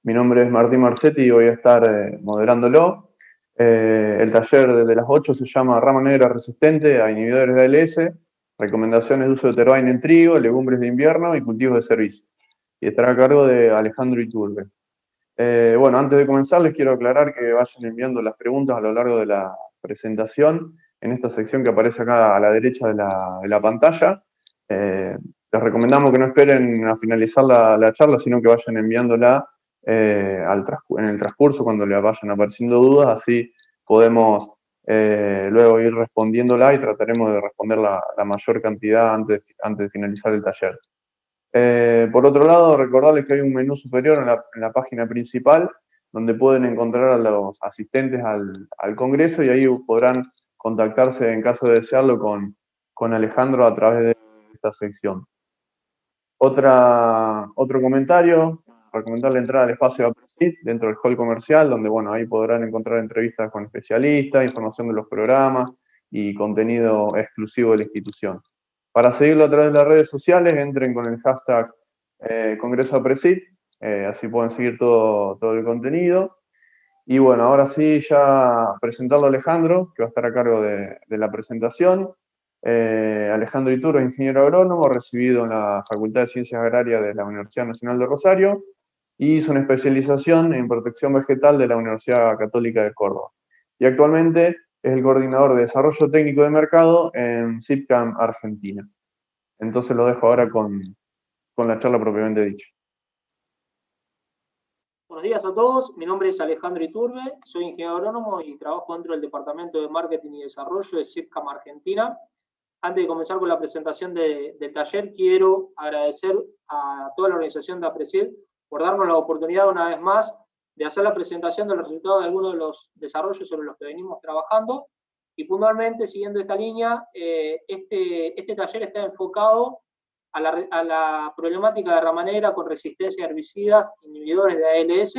Mi nombre es Martín Marcetti y voy a estar moderándolo. El taller de las 8 se llama Rama Negra Resistente a Inhibidores de ALS, recomendaciones de uso de Tervain en trigo, legumbres de invierno y cultivos de servicio. Y estará a cargo de Alejandro Iturbe. Bueno, antes de comenzar les quiero aclarar que vayan enviando las preguntas a lo largo de la presentación en esta sección que aparece acá a la derecha de la pantalla. Les recomendamos que no esperen a finalizar la charla, sino que vayan enviándola en el transcurso cuando le vayan apareciendo dudas, así podemos luego ir respondiéndola y trataremos de responder la mayor cantidad antes de finalizar el taller. Por otro lado, recordarles que hay un menú superior en la página principal donde pueden encontrar a los asistentes al congreso y ahí podrán contactarse en caso de desearlo con Alejandro a través de esta sección. Otro comentario, recomendar la entrada al espacio de APRESID dentro del hall comercial, donde bueno, ahí podrán encontrar entrevistas con especialistas, información de los programas y contenido exclusivo de la institución. Para seguirlo a través de las redes sociales, entren con el hashtag Congreso APRESID, así pueden seguir todo el contenido. Y bueno, ahora sí ya presentarlo a Alejandro, que va a estar a cargo de la presentación. Alejandro Iturbe es ingeniero agrónomo, recibido en la Facultad de Ciencias Agrarias de la Universidad Nacional de Rosario, y hizo una especialización en protección vegetal de la Universidad Católica de Córdoba. Y actualmente es el coordinador de desarrollo técnico de mercado en SIPCAM Argentina. Entonces lo dejo ahora con la charla propiamente dicha. Buenos días a todos, mi nombre es Alejandro Iturbe, soy ingeniero agrónomo y trabajo dentro del Departamento de Marketing y Desarrollo de SIPCAM Argentina. Antes de comenzar con la presentación del taller, quiero agradecer a toda la organización de APRESID por darnos la oportunidad una vez más de hacer la presentación de los resultados de algunos de los desarrollos sobre los que venimos trabajando. Y puntualmente, siguiendo esta línea, este taller está enfocado a la problemática de rama negra con resistencia a herbicidas, inhibidores de ALS,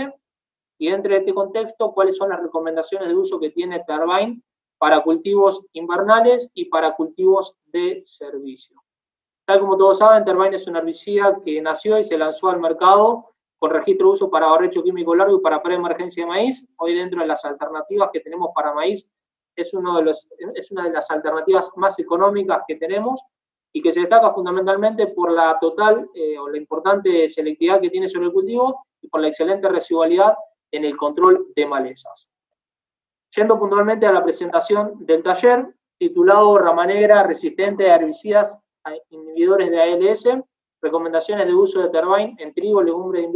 y dentro de este contexto, cuáles son las recomendaciones de uso que tiene Tervain para cultivos invernales y para cultivos de servicio. Tal como todos saben, Tervain es un herbicida que nació y se lanzó al mercado con registro de uso para barrecho químico largo y para preemergencia de maíz. Hoy, dentro de las alternativas que tenemos para maíz, es una de las alternativas más económicas que tenemos y que se destaca fundamentalmente por la total o la importante selectividad que tiene sobre el cultivo y por la excelente residualidad en el control de malezas. Yendo puntualmente a la presentación del taller, titulado Rama Negra Resistente a Herbicidas Inhibidores de ALS, recomendaciones de uso de Tervain en trigo, legumbres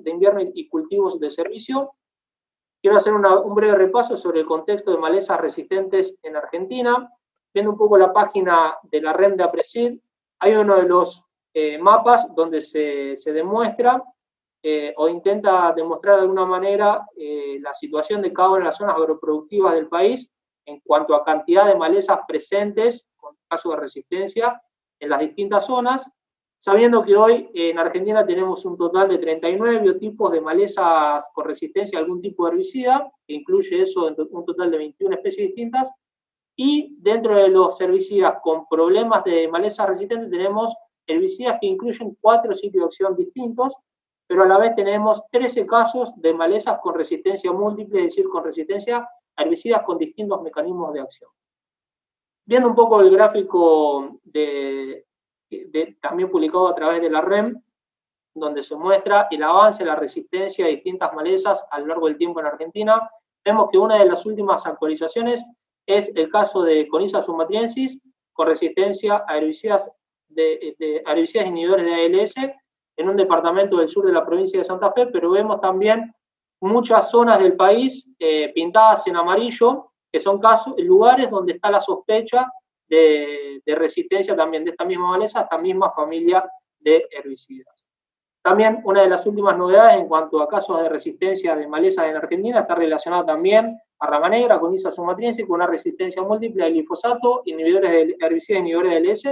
de invierno y cultivos de servicio. Quiero hacer un breve repaso sobre el contexto de malezas resistentes en Argentina. Viendo un poco la página de la REM de APRESID, hay uno de los mapas donde se demuestra o intenta demostrar de alguna manera la situación de cada una de las zonas agroproductivas del país en cuanto a cantidad de malezas presentes, con caso de resistencia, en las distintas zonas, sabiendo que hoy en Argentina tenemos un total de 39 biotipos de malezas con resistencia a algún tipo de herbicida, que incluye eso un total de 21 especies distintas, y dentro de los herbicidas con problemas de maleza resistente tenemos herbicidas que incluyen 4 sitios de acción distintos, pero a la vez tenemos 13 casos de malezas con resistencia múltiple, es decir, con resistencia a herbicidas con distintos mecanismos de acción. Viendo un poco el gráfico también publicado a través de la REM, donde se muestra el avance de la resistencia a distintas malezas a lo largo del tiempo en Argentina, vemos que una de las últimas actualizaciones es el caso de Coniza sumatriensis, con resistencia a herbicidas inhibidores de ALS, en un departamento del sur de la provincia de Santa Fe, pero vemos también muchas zonas del país pintadas en amarillo, que son lugares donde está la sospecha de resistencia también de esta misma maleza, esta misma familia de herbicidas. También una de las últimas novedades en cuanto a casos de resistencia de malezas en Argentina está relacionada también a rama negra, Coniza sumatriensis, con una resistencia múltiple al glifosato, herbicidas inhibidores de ALS,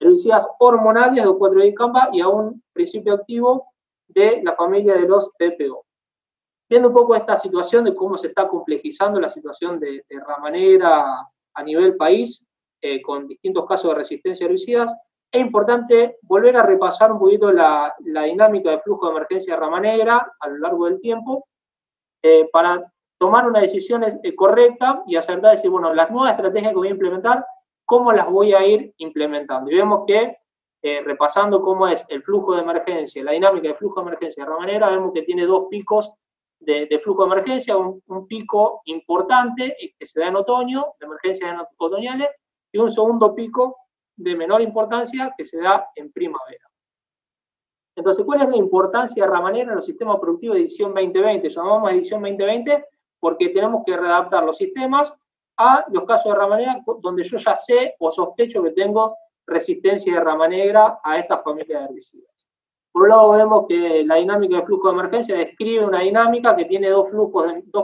herbicidas hormonales de 4-dicamba y a un principio activo de la familia de los PPO. Viendo un poco esta situación de cómo se está complejizando la situación de rama negra a nivel país, con distintos casos de resistencia a herbicidas, es importante volver a repasar un poquito la dinámica de flujo de emergencia de rama negra a lo largo del tiempo, para tomar una decisión correcta y acertar, decir, bueno, las nuevas estrategias que voy a implementar, ¿cómo las voy a ir implementando? Y vemos que, repasando cómo es el flujo de emergencia, la dinámica de flujo de emergencia de rama negra, vemos que tiene dos picos de flujo de emergencia, un pico importante que se da en otoño, de emergencias otoñales, y un segundo pico de menor importancia que se da en primavera. Entonces, ¿cuál es la importancia de rama negra en los sistemas productivos de edición 2020? Llamamos edición 2020 porque tenemos que readaptar los sistemas a los casos de rama negra donde yo ya sé o sospecho que tengo resistencia de rama negra a esta familia de herbicidas. Por un lado vemos que la dinámica de flujo de emergencia describe una dinámica que tiene dos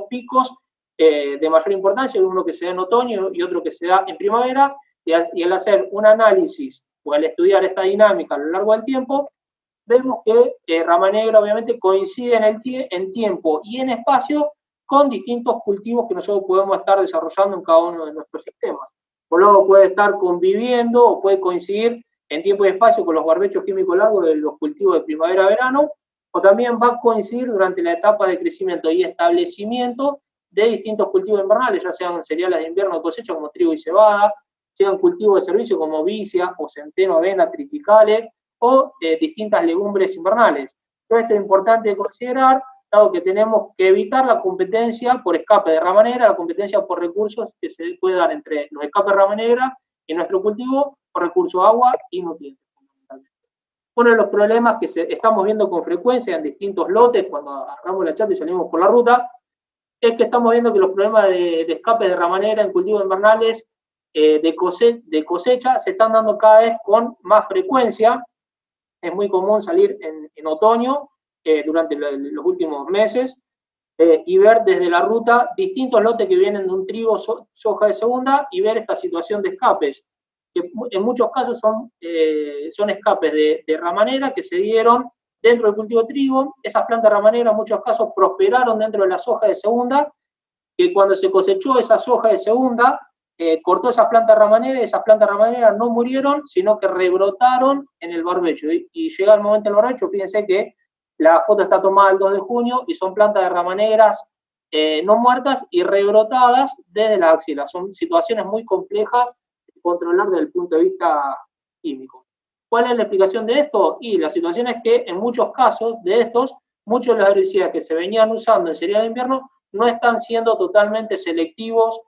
picos de mayor importancia, uno que se da en otoño y otro que se da en primavera, y al hacer un análisis o al estudiar esta dinámica a lo largo del tiempo, vemos que rama negra obviamente coincide en tiempo y en espacio con distintos cultivos que nosotros podemos estar desarrollando en cada uno de nuestros sistemas. Por lo tanto, puede estar conviviendo o puede coincidir en tiempo y espacio con los barbechos químicos largos de los cultivos de primavera-verano, o también va a coincidir durante la etapa de crecimiento y establecimiento de distintos cultivos invernales, ya sean cereales de invierno de cosecha como trigo y cebada, sean cultivos de servicio como vicia o centeno, avena, triticale, o distintas legumbres invernales. Todo esto es importante considerar, dado que tenemos que evitar la competencia por escape de rama negra, la competencia por recursos que se puede dar entre los escapes de rama negra y nuestro cultivo por recursos agua y nutrientes. Uno de los problemas que estamos viendo con frecuencia en distintos lotes, cuando agarramos la chapa y salimos por la ruta, es que estamos viendo que los problemas de escape de rama negra en cultivos invernales de cosecha se están dando cada vez con más frecuencia. Es muy común salir en otoño, durante los últimos meses, y ver desde la ruta distintos lotes que vienen de un trigo, soja de segunda, y ver esta situación de escapes, que en muchos casos son escapes de rama negra que se dieron dentro del cultivo de trigo. Esas plantas de rama negra en muchos casos prosperaron dentro de la soja de segunda, que cuando se cosechó esa soja de segunda, cortó esas plantas de rama negra, y esas plantas de rama negra no murieron, sino que rebrotaron en el barbecho. Y llega el momento del barbecho, fíjense que la foto está tomada el 2 de junio y son plantas de rama negras no muertas y rebrotadas desde la axila. Son situaciones muy complejas de controlar desde el punto de vista químico. ¿Cuál es la explicación de esto? Y la situación es que en muchos casos de estos, muchos de los herbicidas que se venían usando en cereal de invierno no están siendo totalmente selectivos,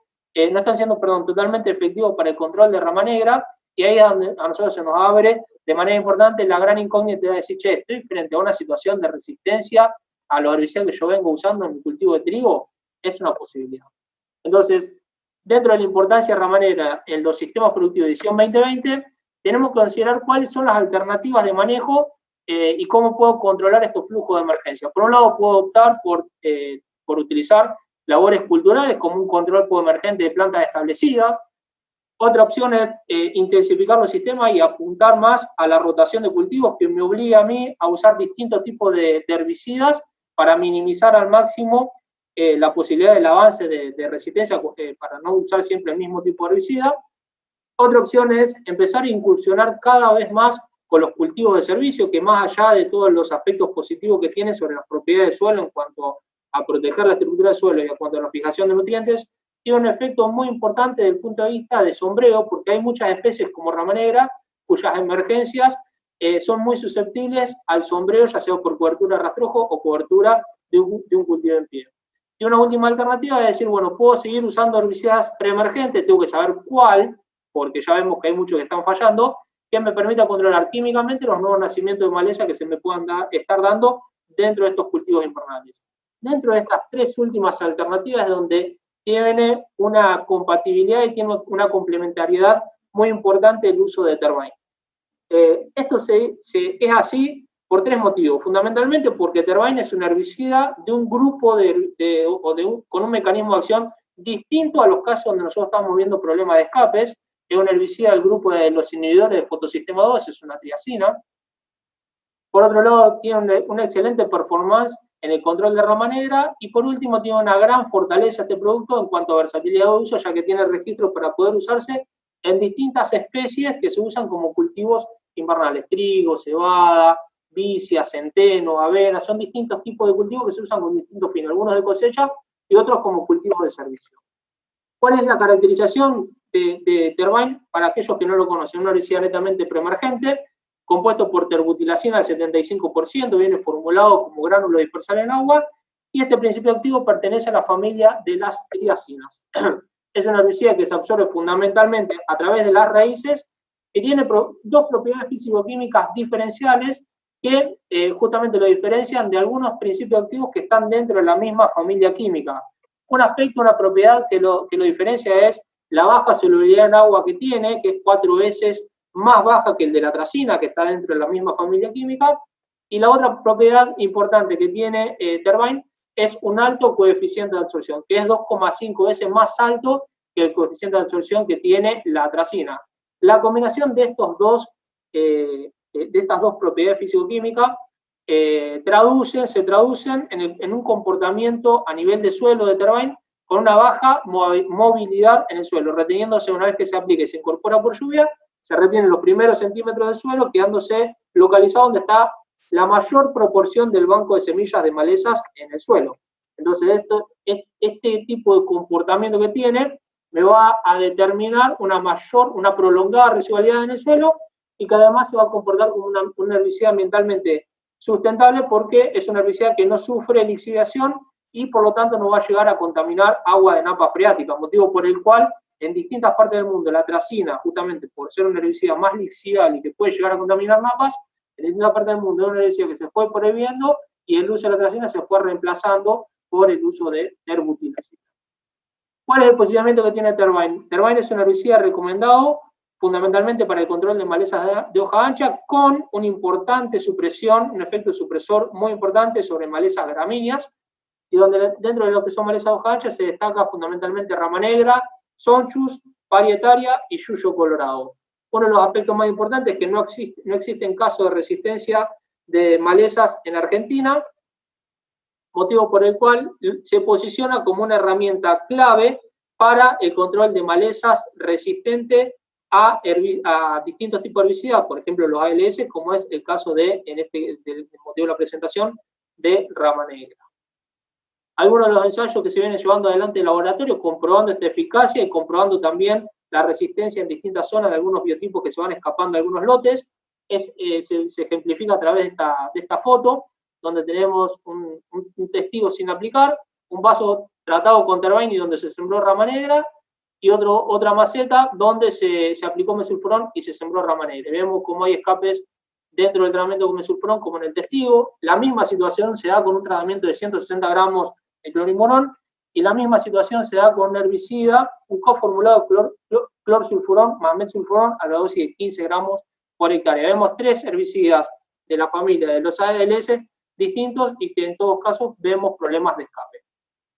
no están siendo, totalmente efectivos para el control de rama negra, y ahí es donde a nosotros se nos abre de manera importante la gran incógnita de decir, che, estoy frente a una situación de resistencia a los herbicidas que yo vengo usando en mi cultivo de trigo. Es una posibilidad. Entonces, dentro de la importancia de rama negra en los sistemas productivos de edición 2020, tenemos que considerar cuáles son las alternativas de manejo y cómo puedo controlar estos flujos de emergencia. Por un lado, puedo optar por utilizar labores culturales como un control emergente de plantas establecidas. Otra opción es intensificar los sistemas y apuntar más a la rotación de cultivos, que me obliga a mí a usar distintos tipos de herbicidas para minimizar al máximo la posibilidad del avance de resistencia, para no usar siempre el mismo tipo de herbicida. Otra opción es empezar a incursionar cada vez más con los cultivos de servicio, que más allá de todos los aspectos positivos que tienen sobre las propiedades del suelo en cuanto a proteger la estructura del suelo y en cuanto a la fijación de nutrientes, tiene un efecto muy importante desde el punto de vista de sombreo, porque hay muchas especies como rama negra cuyas emergencias son muy susceptibles al sombreo, ya sea por cobertura de rastrojo o cobertura de un cultivo en pie. Y una última alternativa es decir, bueno, puedo seguir usando herbicidas preemergentes, tengo que saber cuál, porque ya vemos que hay muchos que están fallando, que me permita controlar químicamente los nuevos nacimientos de maleza que se me puedan estar dando dentro de estos cultivos invernales. Dentro de estas tres últimas alternativas es donde tiene una compatibilidad y tiene una complementariedad muy importante el uso de Terbain. Esto es así por tres motivos. Fundamentalmente porque Terbain es un herbicida de un grupo con un mecanismo de acción distinto a los casos donde nosotros estamos viendo problemas de escapes. Es un herbicida del grupo de los inhibidores de fotosistema 2, es una triazina. Por otro lado, tiene una excelente performance en el control de rama negra, y por último tiene una gran fortaleza este producto en cuanto a versatilidad de uso, ya que tiene registros para poder usarse en distintas especies que se usan como cultivos invernales, trigo, cebada, vicia, centeno, avena, son distintos tipos de cultivos que se usan con distintos fines, algunos de cosecha y otros como cultivos de servicio. ¿Cuál es la caracterización de Tervine? Para aquellos que no lo conocen, una herbicida netamente preemergente, compuesto por terbutilacina al 75%, viene formulado como gránulo dispersal en agua, y este principio activo pertenece a la familia de las triacinas. Es una herbicida que se absorbe fundamentalmente a través de las raíces, que tiene dos propiedades físico-químicas diferenciales que justamente lo diferencian de algunos principios activos que están dentro de la misma familia química. Un aspecto, una propiedad que lo diferencia es la baja solubilidad en agua que tiene, que es 4 veces más baja que el de la atracina, que está dentro de la misma familia química, y la otra propiedad importante que tiene Tervine es un alto coeficiente de absorción, que es 2,5 veces más alto que el coeficiente de absorción que tiene la atracina. La combinación de estas dos propiedades físico-químicas se traducen en un comportamiento a nivel de suelo de Tervine con una baja movilidad en el suelo, reteniéndose una vez que se aplica y se incorpora por lluvia, se retienen los primeros centímetros del suelo, quedándose localizado donde está la mayor proporción del banco de semillas de malezas en el suelo. Entonces, este tipo de comportamiento que tiene me va a determinar una prolongada residualidad en el suelo y que además se va a comportar como una herbicida ambientalmente sustentable porque es una herbicida que no sufre lixiviación y por lo tanto no va a llegar a contaminar agua de napa freática, motivo por el cual en distintas partes del mundo la atracina, justamente por ser una herbicida más lixiviable y que puede llegar a contaminar napas, en distintas partes del mundo es una herbicida que se fue prohibiendo y el uso de la atracina se fue reemplazando por el uso de terbutilacina. ¿Cuál es el posicionamiento que tiene Tervine? Tervine es un herbicida recomendado fundamentalmente para el control de malezas de hoja ancha, con una importante supresión, un efecto supresor muy importante sobre malezas gramíneas, y donde dentro de lo que son malezas de hoja ancha se destaca fundamentalmente rama negra, sonchus, parietaria y yuyo colorado. Uno de los aspectos más importantes es que no existen casos de resistencia de malezas en Argentina, motivo por el cual se posiciona como una herramienta clave para el control de malezas resistente a distintos tipos de herbicidas, por ejemplo los ALS, como es el caso del motivo de la presentación de rama negra. Algunos de los ensayos que se vienen llevando adelante en laboratorio, comprobando esta eficacia y comprobando también la resistencia en distintas zonas de algunos biotipos que se van escapando de algunos lotes, se ejemplifica a través de esta foto, donde tenemos un testigo sin aplicar, un vaso tratado con Tervine y donde se sembró rama negra, y otra maceta donde se aplicó mesulfurón y se sembró rama negra. Vemos cómo hay escapes dentro del tratamiento con mesulfurón como en el testigo. La misma situación se da con un tratamiento de 160 gramos de clorimonon y la misma situación se da con un herbicida, un coformulado clorsulfurón más mesulfurón a la dosis de 15 gramos por hectárea. Vemos 3 herbicidas de la familia de los ALS distintos y que en todos casos vemos problemas de escape.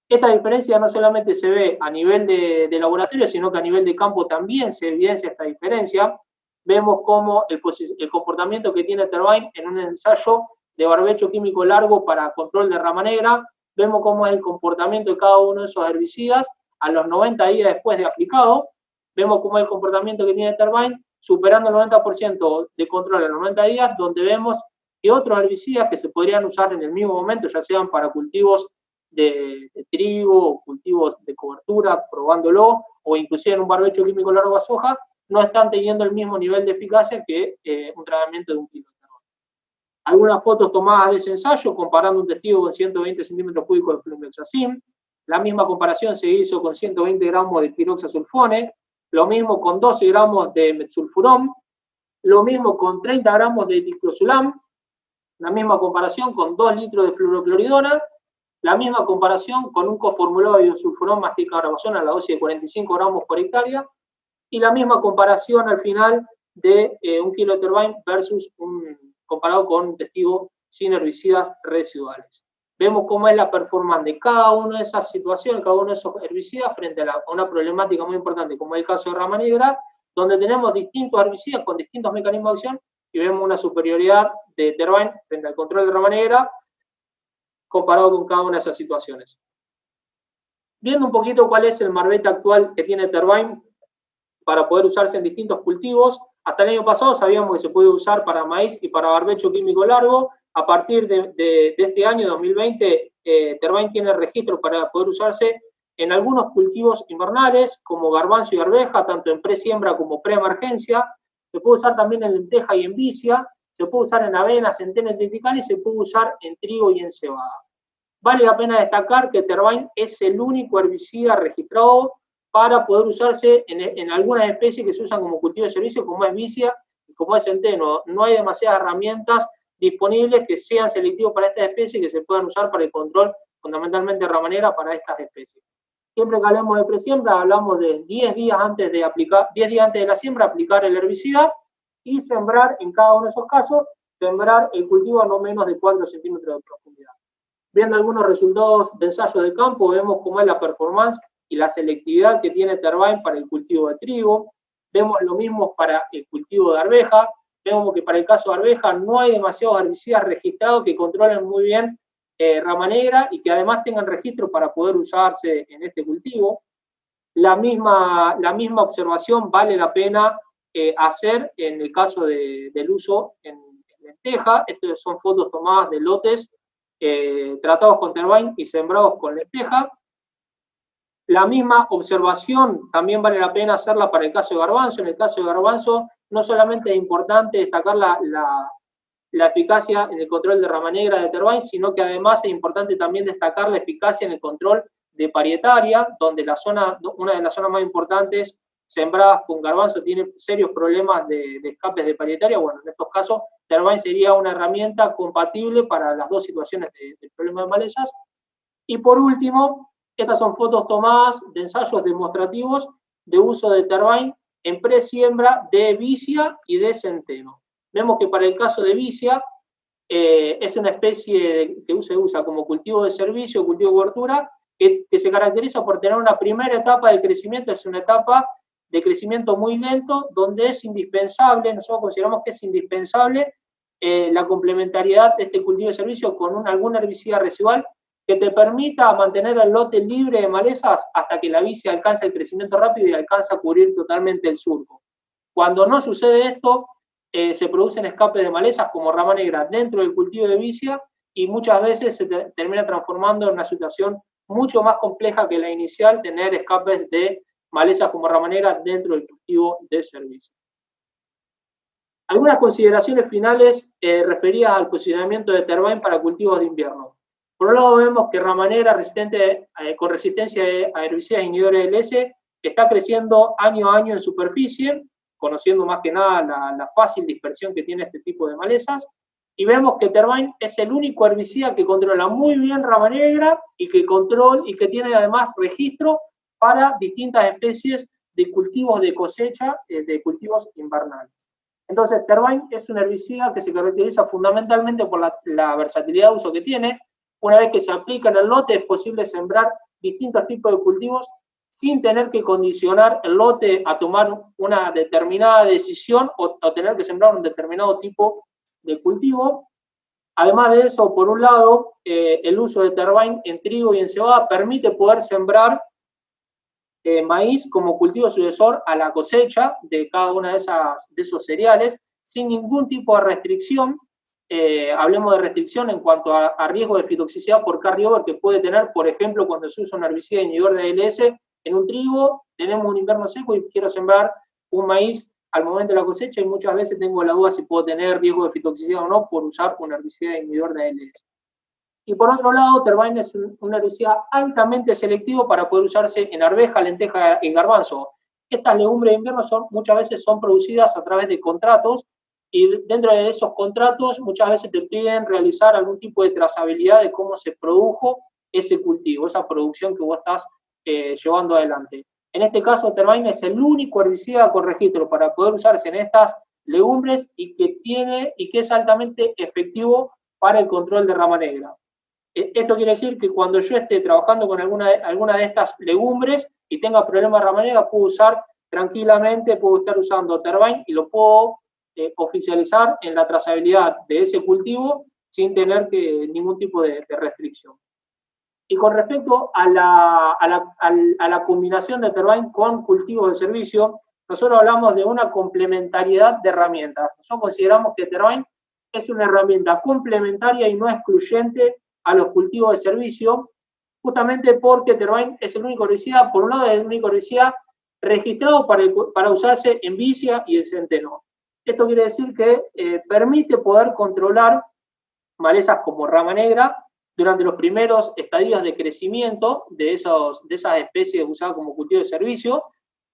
Esta diferencia no solamente se ve a nivel de laboratorio, sino que a nivel de campo también se evidencia esta diferencia. Vemos cómo el comportamiento que tiene Tervine en un ensayo de barbecho químico largo para control de rama negra, vemos cómo es el comportamiento de cada uno de esos herbicidas a los 90 días después de aplicado, vemos cómo es el comportamiento que tiene Tervine superando el 90% de control a los 90 días, donde vemos que otros herbicidas que se podrían usar en el mismo momento, ya sean para cultivos de trigo o cultivos de cobertura, probándolo, o inclusive en un barbecho químico largo a soja, no están teniendo el mismo nivel de eficacia que un tratamiento de 1 kilo de terveno. Algunas fotos tomadas de ese ensayo comparando un testigo con 120 centímetros cúbicos de flumioxacin. La misma comparación se hizo con 120 gramos de piroxasulfone, lo mismo con 12 gramos de metsulfurón, lo mismo con 30 gramos de diclosulam, la misma comparación con 2 litros de fluorocloridona, la misma comparación con un coformulado de iosulfurón más ticagrabazón a la dosis de 45 gramos por hectárea, y la misma comparación al final de 1 kilo de Tervine versus comparado con un testigo sin herbicidas residuales. Vemos cómo es la performance de cada una de esas situaciones, cada uno de esos herbicidas frente a una problemática muy importante, como es el caso de rama negra, donde tenemos distintos herbicidas con distintos mecanismos de acción y vemos una superioridad de Tervine frente al control de rama negra comparado con cada una de esas situaciones. Viendo un poquito cuál es el marbete actual que tiene Tervine para poder usarse en distintos cultivos, Hasta el año pasado sabíamos que se puede usar para maíz y para barbecho químico largo. A partir de este año, 2020, Tervain tiene registro para poder usarse en algunos cultivos invernales, como garbanzo y arveja, tanto en pre-siembra como pre-emergencia. Se puede usar también en lenteja y en vicia, se puede usar en avena, centeno y triticale, y se puede usar en trigo y en cebada. Vale la pena destacar que Tervain es el único herbicida registrado para poder usarse en algunas especies que se usan como cultivo de servicio, como es vicia y como es centeno. No hay demasiadas herramientas disponibles que sean selectivos para estas especies y que se puedan usar para el control fundamentalmente ramanera para estas especies. Siempre que hablamos de presiembra, hablamos de 10 días antes de la siembra, aplicar el herbicida y sembrar, en cada uno de esos casos, sembrar el cultivo a no menos de 4 centímetros de profundidad. Viendo algunos resultados de ensayos de campo, vemos cómo es la performance y la selectividad que tiene Tervain para el cultivo de trigo. Vemos lo mismo para el cultivo de arveja. Vemos que para el caso de arveja no hay demasiados herbicidas registrados que controlen muy bien rama negra y que además tengan registro para poder usarse en este cultivo. La misma observación vale la pena hacer en el caso del uso en lenteja. Estas son fotos tomadas de lotes tratados con Tervain y sembrados con lenteja. La misma observación también vale la pena hacerla para el caso de garbanzo. En el caso de garbanzo no solamente es importante destacar la eficacia en el control de rama negra de Tervain, sino que además es importante también destacar la eficacia en el control de parietaria, donde una de las zonas más importantes sembradas con garbanzo tiene serios problemas de escapes de parietaria. Bueno, en estos casos Tervain sería una herramienta compatible para las dos situaciones del problema de malezas. Y por último, estas son fotos tomadas de ensayos demostrativos de uso de Tervain en presiembra de vicia y de centeno. Vemos que para el caso de vicia es una especie que se usa como cultivo de servicio, cultivo de cobertura, que se caracteriza por tener una primera etapa de crecimiento, es una etapa de crecimiento muy lento, donde es indispensable, nosotros consideramos que es indispensable la complementariedad de este cultivo de servicio con algún herbicida residual que te permita mantener el lote libre de malezas hasta que la vicia alcanza el crecimiento rápido y alcanza a cubrir totalmente el surco. Cuando no sucede esto, se producen escapes de malezas como rama negra dentro del cultivo de vicia y muchas veces se termina transformando en una situación mucho más compleja que la inicial, tener escapes de malezas como rama negra dentro del cultivo de servicio. Algunas consideraciones finales referidas al posicionamiento de Tervain para cultivos de invierno. Por un lado vemos que rama negra con resistencia a herbicidas inhibidores del S está creciendo año a año en superficie, conociendo más que nada la fácil dispersión que tiene este tipo de malezas, y vemos que Tervain es el único herbicida que controla muy bien rama negra y que tiene además registro para distintas especies de cultivos de cosecha, de cultivos invernales. Entonces, Tervain es un herbicida que se caracteriza fundamentalmente por la versatilidad de uso que tiene. Una vez que se aplica en el lote, es posible sembrar distintos tipos de cultivos sin tener que condicionar el lote a tomar una determinada decisión o tener que sembrar un determinado tipo de cultivo. Además de eso, por un lado, el uso de Tervain en trigo y en cebada permite poder sembrar maíz como cultivo sucesor a la cosecha de cada una de esos cereales sin ningún tipo de restricción. Hablemos de restricción en cuanto a riesgo de fitoxicidad por carryover que puede tener, por ejemplo, cuando se usa un herbicida inhibidor de ALS en un trigo, tenemos un invierno seco y quiero sembrar un maíz al momento de la cosecha y muchas veces tengo la duda si puedo tener riesgo de fitoxicidad o no por usar un herbicida inhibidor de ALS. Y por otro lado, Tervain es un herbicida altamente selectivo para poder usarse en arveja, lenteja y garbanzo. Estas legumbres de invierno muchas veces son producidas a través de contratos y dentro de esos contratos muchas veces te piden realizar algún tipo de trazabilidad de cómo se produjo ese cultivo, esa producción que vos estás llevando adelante. En este caso, Tervain es el único herbicida con registro para poder usarse en estas legumbres y que es altamente efectivo para el control de rama negra. Esto quiere decir que cuando yo esté trabajando con alguna de estas legumbres y tenga problemas de rama negra, puedo usar tranquilamente, puedo estar usando Tervain y lo puedo oficializar en la trazabilidad de ese cultivo sin tener ningún tipo de restricción. Y con respecto a la combinación de Tervain con cultivos de servicio, nosotros hablamos de una complementariedad de herramientas. Nosotros consideramos que Tervain es una herramienta complementaria y no excluyente a los cultivos de servicio, justamente porque Tervain es el único herbicida, por un lado es el único herbicida registrado para usarse en vicia y en centeno. Esto quiere decir que permite poder controlar malezas como rama negra durante los primeros estadios de crecimiento de esas especies usadas como cultivo de servicio.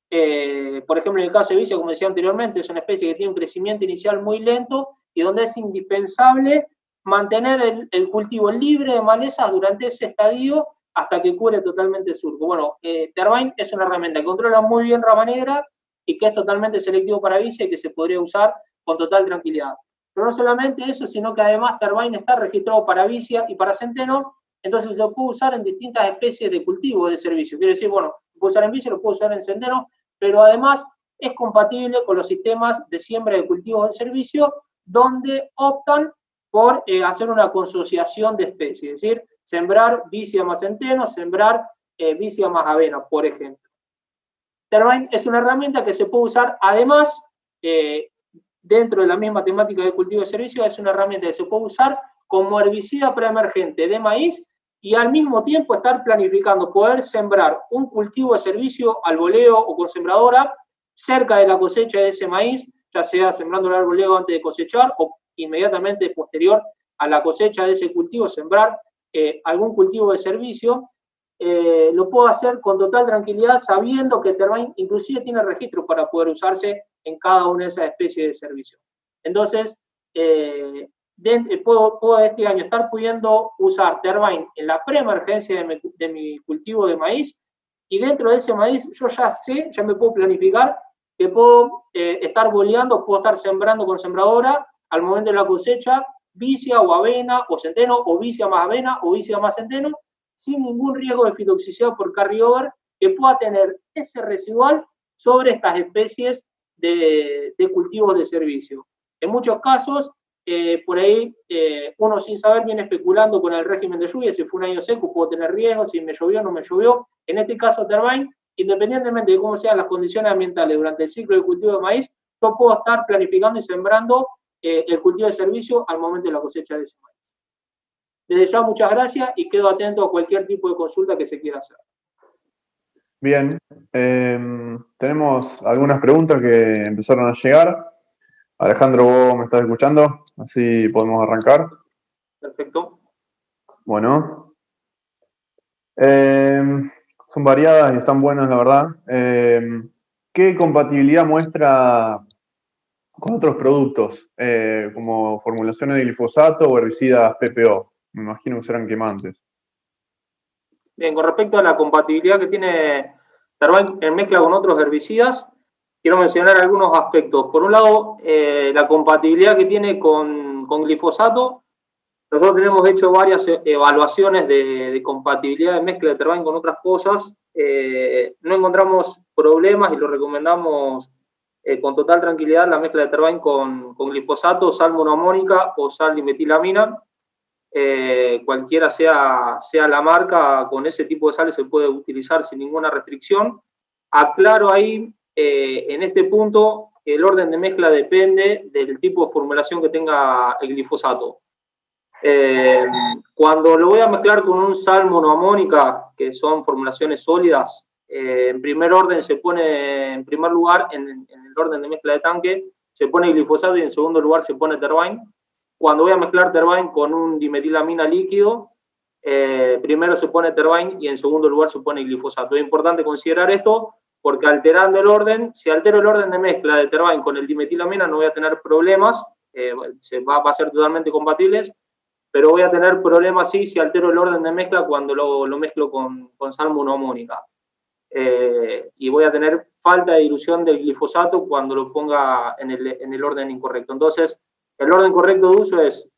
Por ejemplo, en el caso de vicia, como decía anteriormente, es una especie que tiene un crecimiento inicial muy lento y donde es indispensable mantener el cultivo libre de malezas durante ese estadio hasta que cubre totalmente el surco. Bueno, Tervain es una herramienta que controla muy bien rama negra y que es totalmente selectivo para vicia y que se podría usar con total tranquilidad. Pero no solamente eso, sino que además Tervain está registrado para vicia y para centeno, entonces se puede usar en distintas especies de cultivo de servicio. Quiere decir, bueno, lo puedo usar en vicia, lo puedo usar en centeno, pero además es compatible con los sistemas de siembra de cultivos de servicio, donde optan por hacer una consociación de especies, es decir, sembrar vicia más centeno, sembrar vicia más avena, por ejemplo. Tervain es una herramienta que se puede usar además, dentro de la misma temática de cultivo de servicio, es una herramienta que se puede usar como herbicida preemergente de maíz y al mismo tiempo estar planificando poder sembrar un cultivo de servicio al voleo o con sembradora cerca de la cosecha de ese maíz, ya sea sembrando el voleo antes de cosechar o inmediatamente posterior a la cosecha de ese cultivo, sembrar algún cultivo de servicio. Lo puedo hacer con total tranquilidad sabiendo que Tervain inclusive tiene registro para poder usarse en cada una de esas especies de servicio. Entonces, puedo este año estar pudiendo usar Tervain en la preemergencia de mi cultivo de maíz y dentro de ese maíz yo ya sé, ya me puedo planificar que puedo estar boleando, puedo estar sembrando con sembradora al momento de la cosecha vicia o avena o centeno o vicia más avena o vicia más centeno sin ningún riesgo de fitoxicidad por carryover que pueda tener ese residual sobre estas especies de cultivos de servicio. En muchos casos, por ahí, uno sin saber viene especulando con el régimen de lluvia, si fue un año seco puedo tener riesgos, si me llovió o no me llovió. En este caso, Tervain, independientemente de cómo sean las condiciones ambientales durante el ciclo de cultivo de maíz, yo puedo estar planificando y sembrando el cultivo de servicio al momento de la cosecha de ese maíz. Desde ya, muchas gracias y quedo atento a cualquier tipo de consulta que se quiera hacer. Bien, tenemos algunas preguntas que empezaron a llegar. Alejandro, vos me estás escuchando, así podemos arrancar. Perfecto. Bueno, son variadas y están buenas, la verdad. ¿Qué compatibilidad muestra con otros productos, como formulaciones de glifosato o herbicidas PPO? Me imagino que serán quemantes. Bien, con respecto a la compatibilidad que tiene Tervain en mezcla con otros herbicidas, quiero mencionar algunos aspectos. Por un lado, la compatibilidad que tiene con glifosato. Nosotros tenemos hecho varias evaluaciones de compatibilidad de mezcla de Tervain con otras cosas. No encontramos problemas y lo recomendamos con total tranquilidad la mezcla de Tervain con glifosato, sal monoamónica o sal dimetilamina. Cualquiera sea la marca, con ese tipo de sales se puede utilizar sin ninguna restricción. Aclaro ahí, en este punto, que el orden de mezcla depende del tipo de formulación que tenga el glifosato. Cuando lo voy a mezclar con un sal monoamónica, que son formulaciones sólidas, en primer orden se pone, en primer lugar, en el orden de mezcla de tanque, se pone glifosato y en segundo lugar se pone Tervain. Cuando voy a mezclar Tervain con un dimetilamina líquido, primero se pone Tervain y en segundo lugar se pone glifosato. Es importante considerar esto porque alterando el orden, si altero el orden de mezcla de Tervain con el dimetilamina no voy a tener problemas, va a ser totalmente compatibles, pero voy a tener problemas sí si altero el orden de mezcla cuando lo mezclo con sal monoamónica. Y voy a tener falta de dilución del glifosato cuando lo ponga en el orden incorrecto. Entonces, el orden correcto de uso es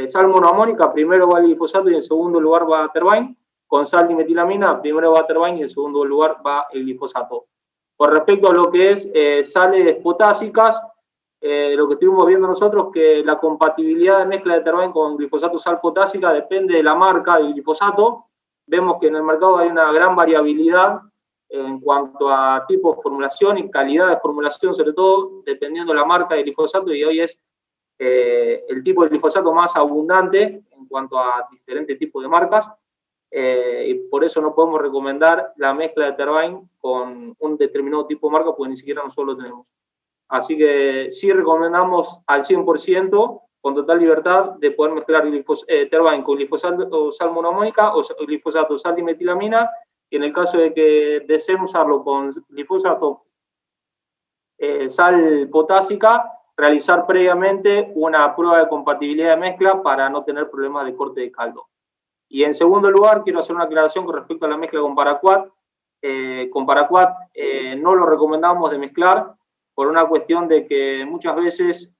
sal monoamónica, primero va el glifosato y en segundo lugar va Tervain. Con sal dimetilamina, primero va Tervain y en segundo lugar va el glifosato. Con respecto a lo que es sales potásicas, lo que estuvimos viendo nosotros que la compatibilidad de mezcla de Tervain con glifosato sal potásica depende de la marca del glifosato. Vemos que en el mercado hay una gran variabilidad en cuanto a tipo de formulación y calidad de formulación, sobre todo, dependiendo de la marca de glifosato, y hoy es el tipo de glifosato más abundante en cuanto a diferentes tipos de marcas, y por eso no podemos recomendar la mezcla de Tervine con un determinado tipo de marca, porque ni siquiera nosotros lo tenemos. Así que sí recomendamos al 100%, con total libertad, de poder mezclar Tervine con glifosato sal monoamónica o glifosato sal dimetilamina, y en el caso de que deseen usarlo con glifosato sal potásica, realizar previamente una prueba de compatibilidad de mezcla para no tener problemas de corte de caldo. Y en segundo lugar, quiero hacer una aclaración con respecto a la mezcla con Paraquat. Con Paraquat no lo recomendamos de mezclar por una cuestión de que muchas veces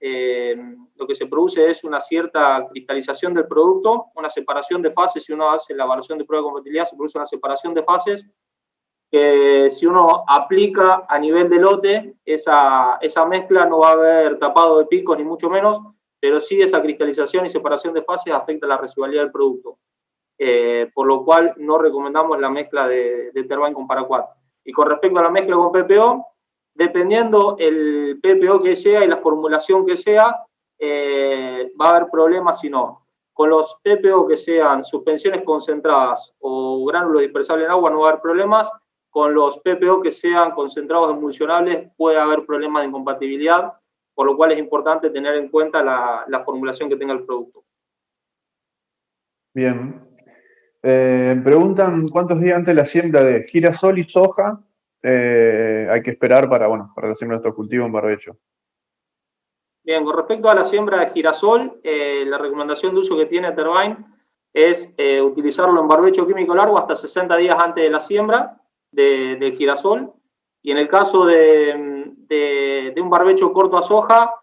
lo que se produce es una cierta cristalización del producto, una separación de fases. Si uno hace la evaluación de prueba de compatibilidad, se produce una separación de fases que si uno aplica a nivel de lote, esa mezcla no va a haber tapado de picos ni mucho menos, pero sí esa cristalización y separación de fases afecta la residualidad del producto. Por lo cual no recomendamos la mezcla de Tervine con Paraquat. Y con respecto a la mezcla con PPO, dependiendo el PPO que sea y la formulación que sea, va a haber problemas si no. Con los PPO que sean suspensiones concentradas o gránulos dispersables en agua no va a haber problemas. Con los PPO que sean concentrados emulsionables puede haber problemas de incompatibilidad, por lo cual es importante tener en cuenta la formulación que tenga el producto. Bien. Preguntan cuántos días antes de la siembra de girasol y soja hay que esperar para la siembra de estos cultivos en barbecho. Bien, con respecto a la siembra de girasol, la recomendación de uso que tiene Tervine es utilizarlo en barbecho químico largo hasta 60 días antes de la siembra de girasol. Y en el caso de un barbecho corto a soja,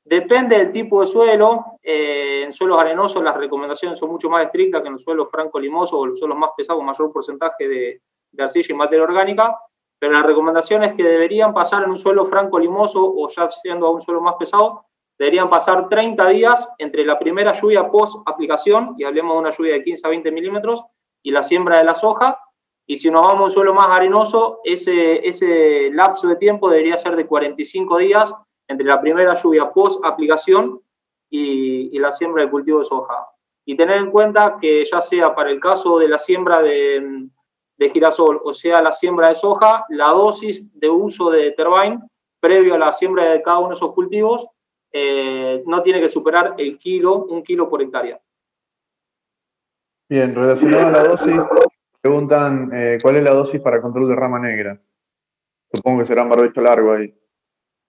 depende del tipo de suelo. En suelos arenosos las recomendaciones son mucho más estrictas que en los suelos franco-limosos o los suelos más pesados, con mayor porcentaje de arcilla y materia orgánica. Pero la recomendación es que deberían pasar en un suelo franco-limoso o ya siendo a un suelo más pesado, deberían pasar 30 días entre la primera lluvia post-aplicación, y hablemos de una lluvia de 15 a 20 milímetros, y la siembra de la soja. Y si nos vamos a un suelo más arenoso, ese lapso de tiempo debería ser de 45 días entre la primera lluvia post-aplicación y la siembra del cultivo de soja. Y tener en cuenta que ya sea para el caso de la siembra de girasol, o sea, la siembra de soja, la dosis de uso de Tervine previo a la siembra de cada uno de esos cultivos no tiene que superar un kilo por hectárea. Bien, relacionado a la dosis, preguntan cuál es la dosis para control de rama negra. Supongo que será un barbecho largo ahí.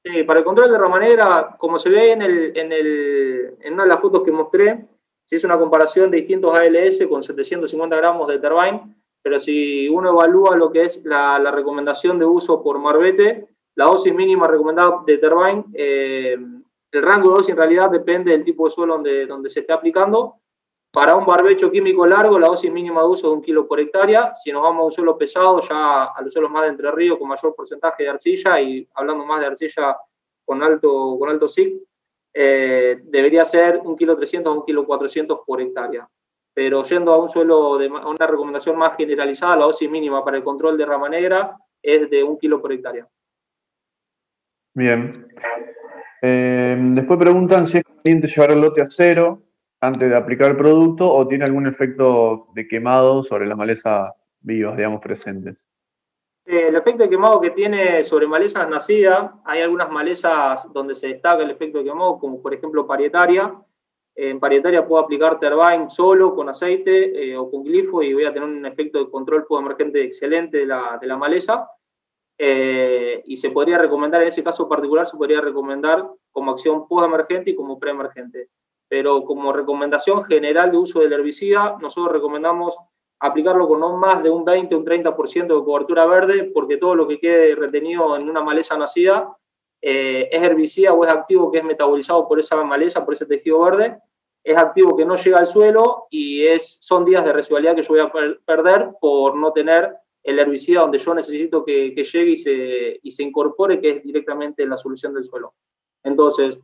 Sí, para el control de rama negra, como se ve en una de las fotos que mostré, se hizo una comparación de distintos ALS con 750 gramos de Tervine. Pero si uno evalúa lo que es la recomendación de uso por marbete, la dosis mínima recomendada de Tervine, el rango de dosis en realidad depende del tipo de suelo donde se esté aplicando. Para un barbecho químico largo, la dosis mínima de uso es 1 kilo por hectárea. Si nos vamos a un suelo pesado, ya a los suelos más de Entre Ríos con mayor porcentaje de arcilla, y hablando más de arcilla con alto SIC, debería ser 1,3 kg a 1,4 kg por hectárea. Pero yendo a un suelo a una recomendación más generalizada, la dosis mínima para el control de rama negra es de 1 kilo por hectárea. Bien. Después preguntan si es conveniente llevar el lote a cero antes de aplicar el producto o tiene algún efecto de quemado sobre las malezas vivas, digamos, presentes. El efecto de quemado que tiene sobre malezas nacidas, hay algunas malezas donde se destaca el efecto de quemado, como por ejemplo parietaria. En parietaria puedo aplicar Tervine solo, con aceite o con glifo, y voy a tener un efecto de control postemergente excelente de la maleza. Y se podría recomendar, en ese caso particular, se podría recomendar como acción postemergente y como preemergente. Pero como recomendación general de uso del herbicida, nosotros recomendamos aplicarlo con no más de un 20 o un 30% de cobertura verde, porque todo lo que quede retenido en una maleza nacida es herbicida o es activo que es metabolizado por esa maleza, por ese tejido verde, es activo que no llega al suelo y son días de residualidad que yo voy a perder por no tener el herbicida donde yo necesito que llegue y se incorpore, que es directamente en la solución del suelo. Entonces,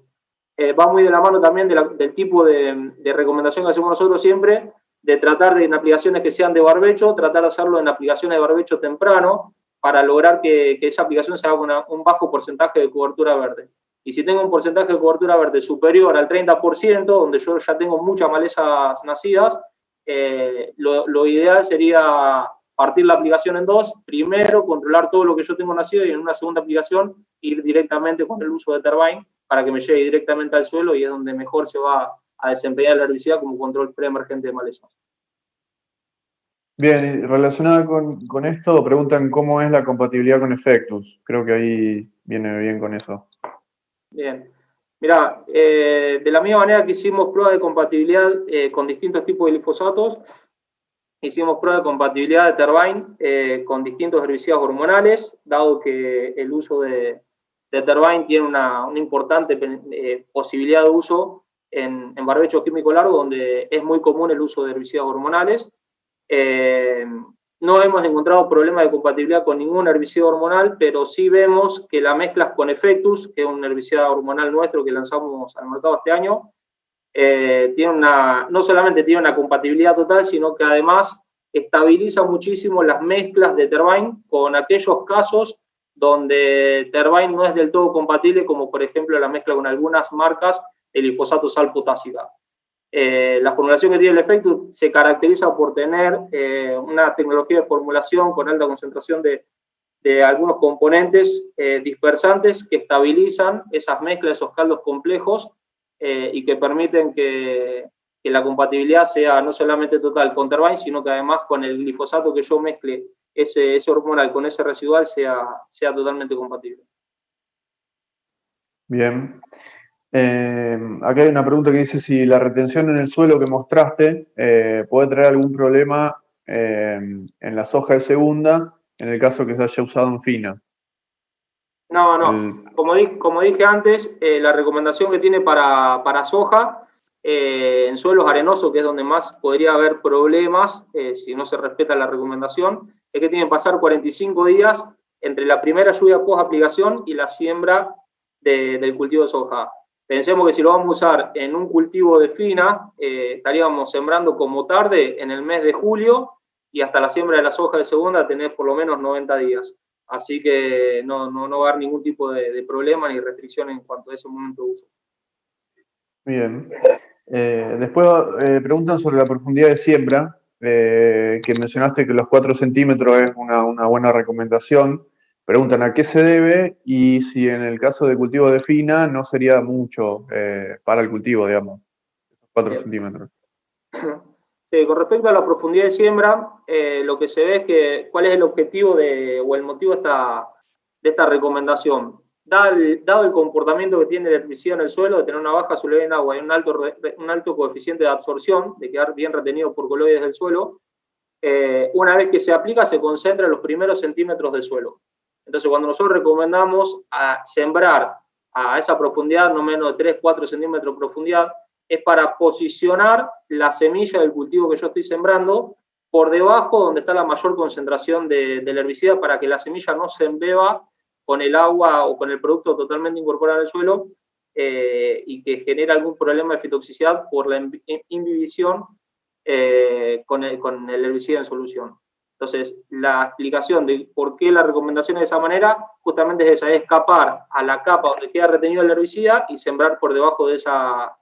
va muy de la mano también del tipo de recomendación que hacemos nosotros siempre, de tratar de en aplicaciones que sean de barbecho, tratar de hacerlo en aplicaciones de barbecho temprano, para lograr que esa aplicación se haga con un bajo porcentaje de cobertura verde. Y si tengo un porcentaje de cobertura verde superior al 30%, donde yo ya tengo muchas malezas nacidas, lo ideal sería partir la aplicación en dos. Primero, controlar todo lo que yo tengo nacido, y en una segunda aplicación ir directamente con el uso de Tervine para que me llegue directamente al suelo, y es donde mejor se va a desempeñar el herbicida como control preemergente de malezas. Bien, y relacionada con esto, preguntan cómo es la compatibilidad con Effectus. Creo que ahí viene bien con eso. Bien. Mirá, de la misma manera que hicimos pruebas de compatibilidad con distintos tipos de glifosatos, hicimos prueba de compatibilidad de Tervine con distintos herbicidas hormonales, dado que el uso de Tervine tiene una importante posibilidad de uso en barbecho químico largo, donde es muy común el uso de herbicidas hormonales. No hemos encontrado problemas de compatibilidad con ningún herbicida hormonal, pero sí vemos que las mezclas con Effectus, que es un herbicida hormonal nuestro que lanzamos al mercado este año, no solamente tiene una compatibilidad total, sino que además estabiliza muchísimo las mezclas de Tervine con aquellos casos donde Tervine no es del todo compatible, como por ejemplo la mezcla con algunas marcas de glifosato sal potásica. La formulación que tiene el Effectus se caracteriza por tener una tecnología de formulación con alta concentración de algunos componentes dispersantes que estabilizan esas mezclas, esos caldos complejos, y que permiten que la compatibilidad sea no solamente total con Tervine, sino que además con el glifosato que yo mezcle ese hormonal con ese residual sea totalmente compatible. Bien. Acá hay una pregunta que dice si la retención en el suelo que mostraste puede traer algún problema en la soja de segunda, en el caso que se haya usado en fina. No. Como dije antes, la recomendación que tiene para soja, en suelos arenosos, que es donde más podría haber problemas si no se respeta la recomendación, es que tienen que pasar 45 días entre la primera lluvia post aplicación y la siembra del cultivo de soja. Pensemos que si lo vamos a usar en un cultivo de fina, estaríamos sembrando como tarde en el mes de julio, y hasta la siembra de la soja de segunda tener por lo menos 90 días. Así que no va a haber ningún tipo de problema ni restricción en cuanto a ese momento de uso. Bien. Después preguntan sobre la profundidad de siembra, que mencionaste que los 4 centímetros es una buena recomendación. Preguntan a qué se debe y si en el caso de cultivo de fina no sería mucho para el cultivo, digamos, 4 centímetros. Con respecto a la profundidad de siembra, lo que se ve es que cuál es el objetivo o el motivo de esta recomendación. Dado el comportamiento que tiene el herbicida en el suelo, de tener una baja solubilidad en agua y un alto coeficiente de absorción, de quedar bien retenido por coloides del suelo, una vez que se aplica se concentra en los primeros centímetros del suelo. Entonces, cuando nosotros recomendamos sembrar a esa profundidad, no menos de 3-4 centímetros de profundidad, es para posicionar la semilla del cultivo que yo estoy sembrando por debajo donde está la mayor concentración del herbicida, para que la semilla no se embeba con el agua o con el producto totalmente incorporado al suelo y que genere algún problema de fitotoxicidad por la imbibición con el herbicida en solución. Entonces, la explicación de por qué la recomendación es de esa manera justamente es esa, es escapar a la capa donde queda retenido el herbicida y sembrar por debajo de esa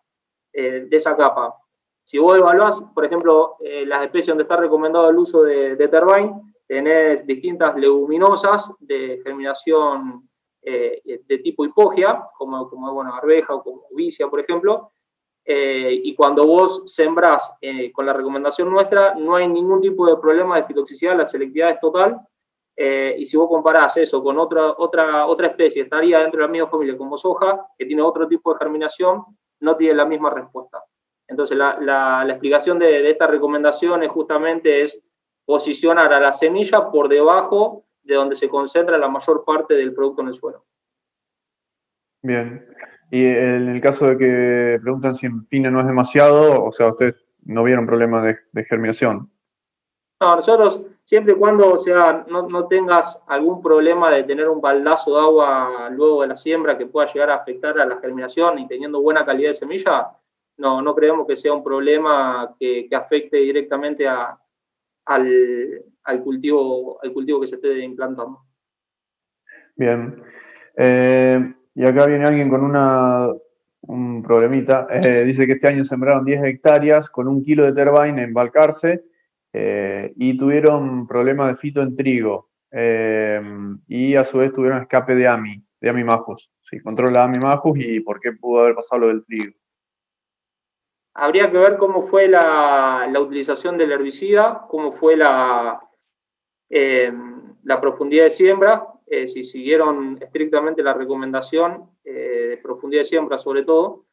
capa. Si vos evaluás, por ejemplo, las especies donde está recomendado el uso de Tervine, tenés distintas leguminosas de germinación de tipo hipogia, como bueno, arveja o como vicia, por ejemplo, y cuando vos sembrás con la recomendación nuestra, no hay ningún tipo de problema de fitotoxicidad, la selectividad es total, y si vos comparás eso con otra especie, estaría dentro de la misma familia como soja, que tiene otro tipo de germinación, no tiene la misma respuesta. Entonces, la explicación de esta recomendación es posicionar a la semilla por debajo de donde se concentra la mayor parte del producto en el suelo. Bien. Y en el caso de que preguntan si en fina no es demasiado, o sea, ustedes no vieron problemas de germinación. No, nosotros, siempre y cuando no tengas algún problema de tener un baldazo de agua luego de la siembra que pueda llegar a afectar a la germinación y teniendo buena calidad de semilla, no creemos que sea un problema que afecte directamente al cultivo que se esté implantando. Bien. Y acá viene alguien con un problemita. Dice que este año sembraron 10 hectáreas con 1 kilo de Tervine en Balcarce y tuvieron problemas de fito en trigo. Y a su vez tuvieron escape de AMI Majus. Sí, controla AMI Majus y por qué pudo haber pasado lo del trigo. Habría que ver cómo fue la utilización del herbicida, cómo fue la profundidad de siembra, si siguieron estrictamente la recomendación de profundidad de siembra sobre todo,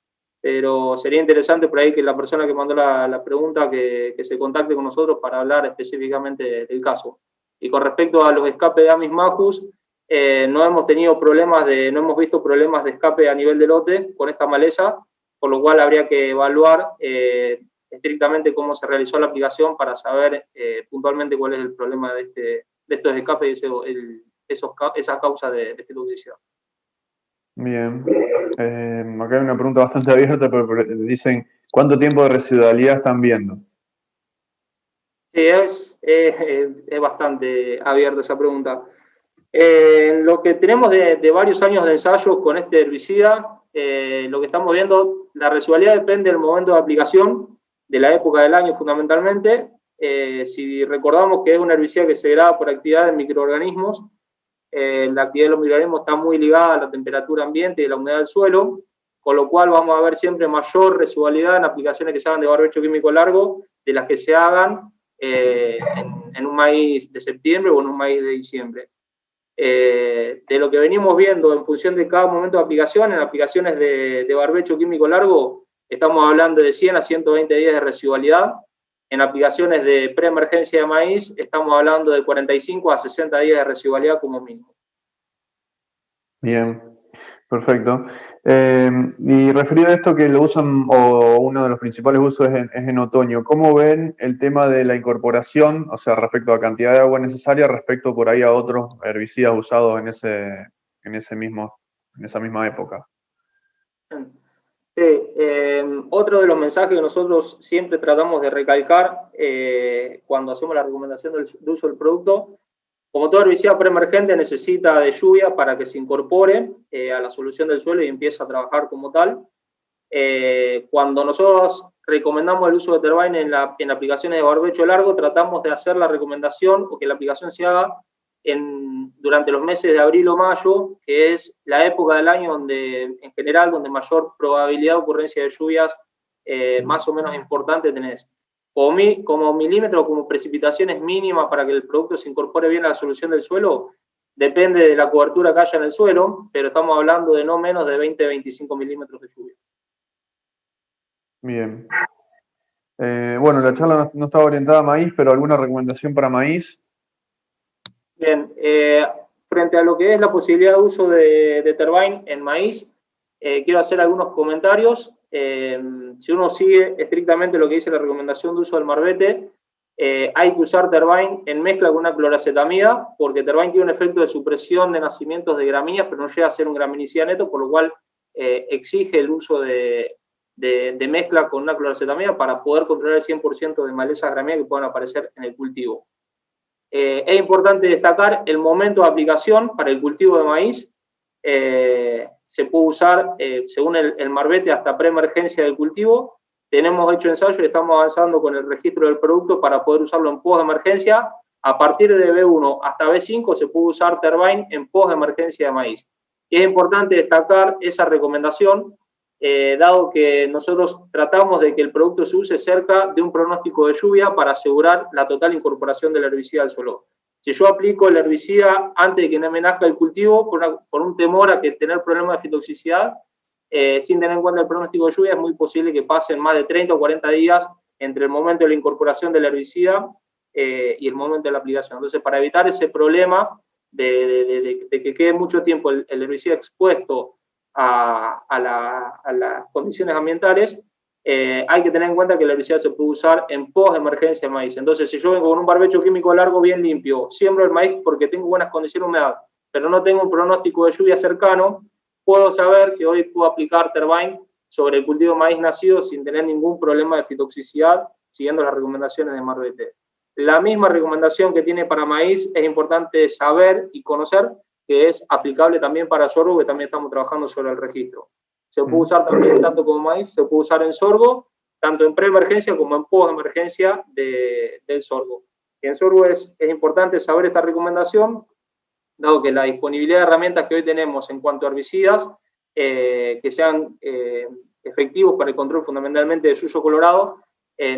pero sería interesante por ahí que la persona que mandó la pregunta que se contacte con nosotros para hablar específicamente del caso. Y con respecto a los escapes de Amis Majus, no hemos visto problemas de escape a nivel de lote con esta maleza, por lo cual habría que evaluar estrictamente cómo se realizó la aplicación para saber puntualmente cuál es el problema de estos escapes y esa causa de fitotoxicidad. Bien. Acá hay una pregunta bastante abierta, pero dicen, ¿cuánto tiempo de residualidad están viendo? Sí, es bastante abierta esa pregunta. Lo que tenemos de varios años de ensayo con este herbicida, lo que estamos viendo, la residualidad depende del momento de aplicación, de la época del año fundamentalmente. Si recordamos que es un herbicida que se graba por actividad de microorganismos, la actividad de los microorganismos está muy ligada a la temperatura ambiente y a la humedad del suelo, con lo cual vamos a ver siempre mayor residualidad en aplicaciones que se hagan de barbecho químico largo de las que se hagan en un maíz de septiembre o en un maíz de diciembre. De lo que venimos viendo en función de cada momento de aplicación, en aplicaciones de barbecho químico largo, estamos hablando de 100 a 120 días de residualidad. En aplicaciones de preemergencia de maíz, estamos hablando de 45 a 60 días de residualidad como mínimo. Bien, perfecto. Y referido a esto que lo usan, o uno de los principales usos es en otoño, ¿cómo ven el tema de la incorporación, o sea, respecto a cantidad de agua necesaria, respecto por ahí a otros herbicidas usados en esa misma época? Sí, otro de los mensajes que nosotros siempre tratamos de recalcar cuando hacemos la recomendación de uso del producto, como todo herbicida preemergente necesita de lluvia para que se incorpore a la solución del suelo y empiece a trabajar como tal. Cuando nosotros recomendamos el uso de Tervine en aplicaciones de barbecho largo, tratamos de hacer la recomendación o que la aplicación se haga durante los meses de abril o mayo, que es la época del año en general, donde mayor probabilidad de ocurrencia de lluvias más o menos importante tenés. Como milímetro, como precipitaciones mínimas para que el producto se incorpore bien a la solución del suelo, depende de la cobertura que haya en el suelo, pero estamos hablando de no menos de 20-25 milímetros de lluvia. Bien. Bueno, la charla no estaba orientada a maíz, pero ¿alguna recomendación para maíz? Bien, frente a lo que es la posibilidad de uso de Tervine en maíz, quiero hacer algunos comentarios. Si uno sigue estrictamente lo que dice la recomendación de uso del marbete, hay que usar Tervine en mezcla con una cloracetamida, porque Tervine tiene un efecto de supresión de nacimientos de gramíneas, pero no llega a ser un graminicida neto, por lo cual exige el uso de mezcla con una cloracetamida para poder controlar el 100% de malezas gramíneas que puedan aparecer en el cultivo. Es importante destacar el momento de aplicación para el cultivo de maíz. Se puede usar, según el marbete, hasta preemergencia del cultivo. Tenemos hecho ensayo y estamos avanzando con el registro del producto para poder usarlo en post de emergencia. A partir de B1 hasta B5 se puede usar Tervine en post de emergencia de maíz. Y es importante destacar esa recomendación, dado que nosotros tratamos de que el producto se use cerca de un pronóstico de lluvia para asegurar la total incorporación del herbicida al suelo. Si yo aplico el herbicida antes de que no me nazca el cultivo, por un temor a que tener problemas de fitotoxicidad, sin tener en cuenta el pronóstico de lluvia, es muy posible que pasen más de 30 o 40 días entre el momento de la incorporación del herbicida y el momento de la aplicación. Entonces, para evitar ese problema de que quede mucho tiempo el herbicida expuesto a las condiciones ambientales, hay que tener en cuenta que el herbicida se puede usar en post de emergencia de maíz. Entonces, si yo vengo con un barbecho químico largo bien limpio, siembro el maíz porque tengo buenas condiciones de humedad, pero no tengo un pronóstico de lluvia cercano, puedo saber que hoy puedo aplicar Tervine sobre el cultivo de maíz nacido sin tener ningún problema de fitotoxicidad, siguiendo las recomendaciones de marbete. La misma recomendación que tiene para maíz es importante saber y conocer que es aplicable también para sorgo, que también estamos trabajando sobre el registro. Se puede usar también, tanto como maíz, se puede usar en sorgo, tanto en pre-emergencia como en post-emergencia del sorgo. Y en sorgo es importante saber esta recomendación, dado que la disponibilidad de herramientas que hoy tenemos en cuanto a herbicidas, que sean efectivos para el control fundamentalmente de suyo colorado,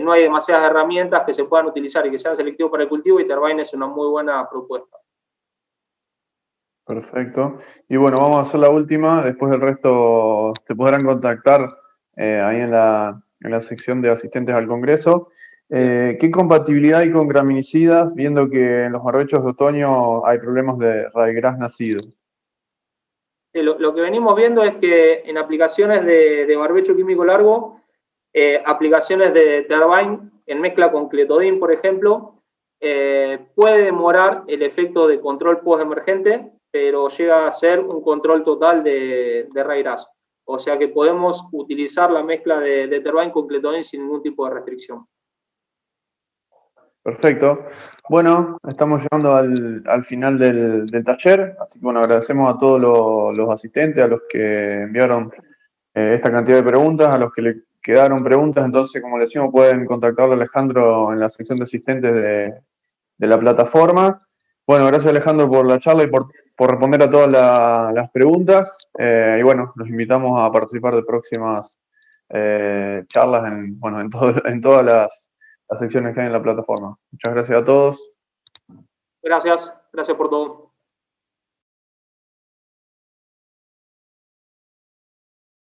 no hay demasiadas herramientas que se puedan utilizar y que sean selectivos para el cultivo, y Tervine es una muy buena propuesta. Perfecto. Y bueno, vamos a hacer la última, después del resto te podrán contactar ahí en la sección de asistentes al Congreso. ¿Qué compatibilidad hay con graminicidas, viendo que en los barbechos de otoño hay problemas de raigrás nacido? Lo que venimos viendo es que en aplicaciones de barbecho químico largo, aplicaciones de Tervine en mezcla con cletodin, por ejemplo, puede demorar el efecto de control post-emergente, pero llega a ser un control total de raigrás. O sea que podemos utilizar la mezcla de Tervine con cletodin sin ningún tipo de restricción. Perfecto. Bueno, estamos llegando al final del taller, así que bueno, agradecemos a todos los asistentes, a los que enviaron esta cantidad de preguntas, a los que le quedaron preguntas. Entonces, como les decimos, pueden contactarlo a Alejandro en la sección de asistentes de la plataforma. Bueno, gracias Alejandro por la charla y por responder a todas las preguntas. Y bueno, los invitamos a participar de próximas charlas en todas las secciones que hay en la plataforma. Muchas gracias a todos. Gracias por todo.